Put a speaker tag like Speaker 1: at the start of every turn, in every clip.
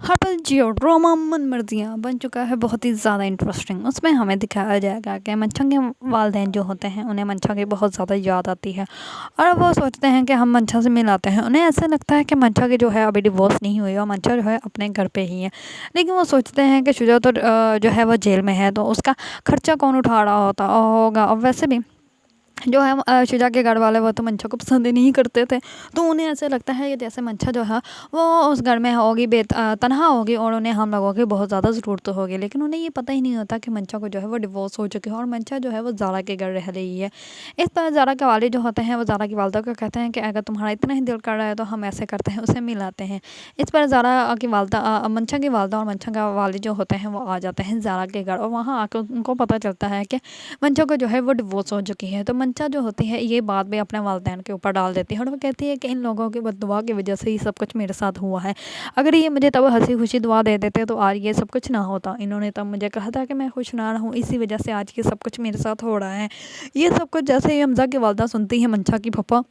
Speaker 1: Herbal जियो drama मन मर्जियाँ बन चुका है बहुत ही ज़्यादा इंटरेस्टिंग। उसमें हमें दिखाया जाएगा कि मंछा के वालिदैन जो होते हैं उन्हें मंछा की बहुत ज़्यादा याद आती है और वो सोचते हैं कि हम मंछा से मिल आते हैं। उन्हें ऐसा लगता है कि मंछा की जो है अभी डिवोर्स नहीं हुई और मंछा जो है अपने घर पे ही है, लेकिन वो सोचते हैं कि शुजा तो जो है वो जेल में है, तो उसका खर्चा कौन उठा रहा होगा। और वैसे भी जो है शुजा के घर वाले वो तो मंछा को पसंद ही नहीं करते थे, तो उन्हें ऐसा लगता है कि जैसे मंछा जो है वो उस घर में होगी तनहा होगी और उन्हें हम लोगों की बहुत ज़्यादा ज़रूरत होगी। लेकिन उन्हें ये पता ही नहीं होता कि मंछा को जो है वो डिवोर्स हो चुकी है और मंछा जो है वो ज़ारा के घर रह रही है। इस पर ज़ारा के वालिद जो होते हैं वो ज़ारा की वालदा को कहते हैं कि अगर तुम्हारा इतना ही दिल कर रहा है तो हम ऐसे करते हैं, उसे मिलाते हैं। इस पर ज़ारा की वालदा मंछा की वालदा और मंछा का वालिद जो होते हैं वो आ जाते हैं ज़ारा के घर और वहाँ आकर उनको पता चलता है कि मंछा को जो है वो डिवोर्स हो चुकी है। तो मंछा जो होती है ये बात भी अपने वालिदैन के ऊपर डाल देती है और वो कहती है कि इन लोगों की बददुआ की वजह से ही सब कुछ मेरे साथ हुआ है। अगर ये मुझे तब हंसी खुशी दुआ दे देते तो आज ये सब कुछ ना होता। इन्होंने तब मुझे कहा था कि मैं खुश ना रहूँ, इसी वजह से आज ये सब कुछ मेरे साथ हो रहा है। ये सब कुछ जैसे ही हमजा की वालदा सुनती है मंछा की फप्पा,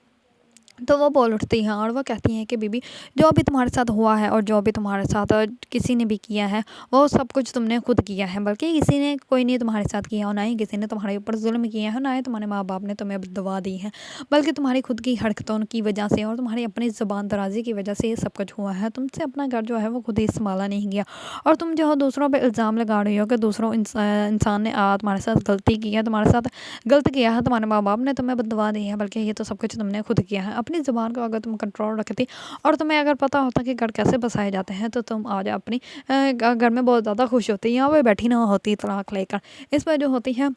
Speaker 1: तो वो बोल उठती हैं और वो कहती हैं कि बीबी जो भी तुम्हारे साथ हुआ है और जो भी तुम्हारे साथ किसी ने भी किया है वो सब कुछ तुमने खुद किया है, बल्कि किसी ने कोई नहीं तुम्हारे साथ किया और ना ही किसी ने तुम्हारे ऊपर जुल्म किया है, ना ही तुम्हारे माँ बाप ने तुम्हें दवा दी है, बल्कि तुम्हारी खुद की हरकतों की वजह से और तुम्हारी अपनी ज़बान दराजी की वजह से ये सब कुछ हुआ है। तुमसे अपना घर जो है वो खुद ही संभाला नहीं गया और तुम जो है दूसरों पर इल्ज़ाम लगा रही हो कि दूसरों इंसान ने तुम्हारे साथ गलती की है, तुम्हारे साथ गलत किया है, तुम्हारे माँ बाप ने तुम्हें बददुआ दी है, बल्कि ये तो सब कुछ तुमने खुद किया है। अपनी ज़ुबान को अगर तुम कंट्रोल रखती और तुम्हें अगर पता होता कि घर कैसे बसाए जाते हैं तो तुम आज अपनी घर में बहुत ज़्यादा खुश होती, यहाँ पे बैठी ना होती तलाक लेकर। इस पर जो होती है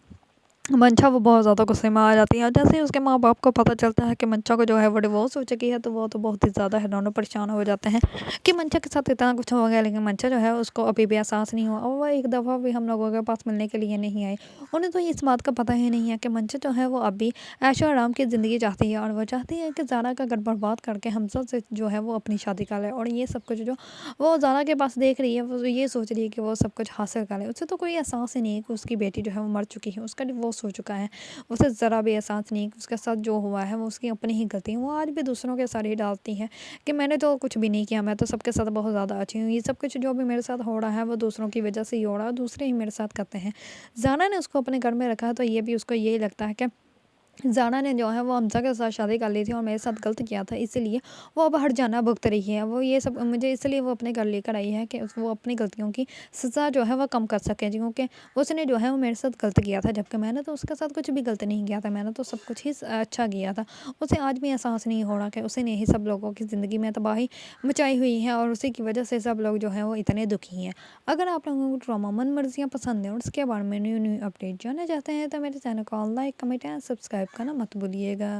Speaker 1: मंछा वो बहुत ज़्यादा गुस्से में आ जाती है और जैसे ही उसके माँ बाप को पता चलता है कि मंछा को जो है वो डिवोर्स हो चुकी है तो वो तो बहुत ही ज़्यादा हैरान और परेशान हो जाते हैं कि मंछा के साथ इतना कुछ हो गया, लेकिन मंछा जो है उसको अभी भी एहसास नहीं हुआ और वह एक दफ़ा भी हम लोगों के पास मिलने के लिए नहीं आई। उन्हें तो इस बात का पता ही नहीं है कि मंछा जो है वो अभी ऐशो आराम की ज़िंदगी चाहती है और वो चाहती है कि ज़ारा का घर बर्बाद करके हमजा से जो है वो अपनी शादी कर ले और ये सब कुछ जो वो ज़ारा के पास देख रही है वो ये सोच रही है कि वो सब कुछ हासिल कर ले। उसे तो कोई एहसास ही नहीं है कि उसकी बेटी जो है वो मर चुकी है, उसका डिवोर्स हो चुका है। उसे ज़रा भी एहसास नहीं कि उसके साथ जो हुआ है वो उसकी अपनी ही गलती है। वो आज भी दूसरों के सर ही डालती है कि मैंने तो कुछ भी नहीं किया, मैं तो सबके साथ बहुत ज़्यादा अच्छी हूँ, ये सब कुछ जो भी मेरे साथ हो रहा है वो दूसरों की वजह से ही हो रहा है, दूसरे ही मेरे साथ करते हैं। ज़ारा ने उसको अपने घर में रखा है तो ये भी उसको यही लगता है कि ज़ारा ने जो है वो हमजा के साथ शादी कर ली थी और मेरे साथ गलत किया था, इसीलिए वो अब हर जाना भुगत रही है। वो ये सब मुझे इसलिए वो अपने घर लेकर आई है कि वो अपनी गलतियों की सज़ा जो है वो कम कर सके, क्योंकि उसने जो है वो मेरे साथ गलत किया था, जबकि मैंने तो उसके साथ कुछ भी गलत नहीं किया था, मैंने तो सब कुछ ही अच्छा किया था। उसे आज भी एहसास नहीं हो रहा कि उसी ने ही सब लोगों की ज़िंदगी में तबाही मचाई हुई है और उसी की वजह से सब लोग जो हैं वो इतने दुखी हैं। अगर आप लोगों को ड्रामा मन मर्जियाँ पसंद है और उसके बारे में न्यू न्यू अपडेट जानना चाहते हैं तो मेरे चैनल को लाइक कमेंट एंड सब्सक्राइब करना मत भूलिएगा।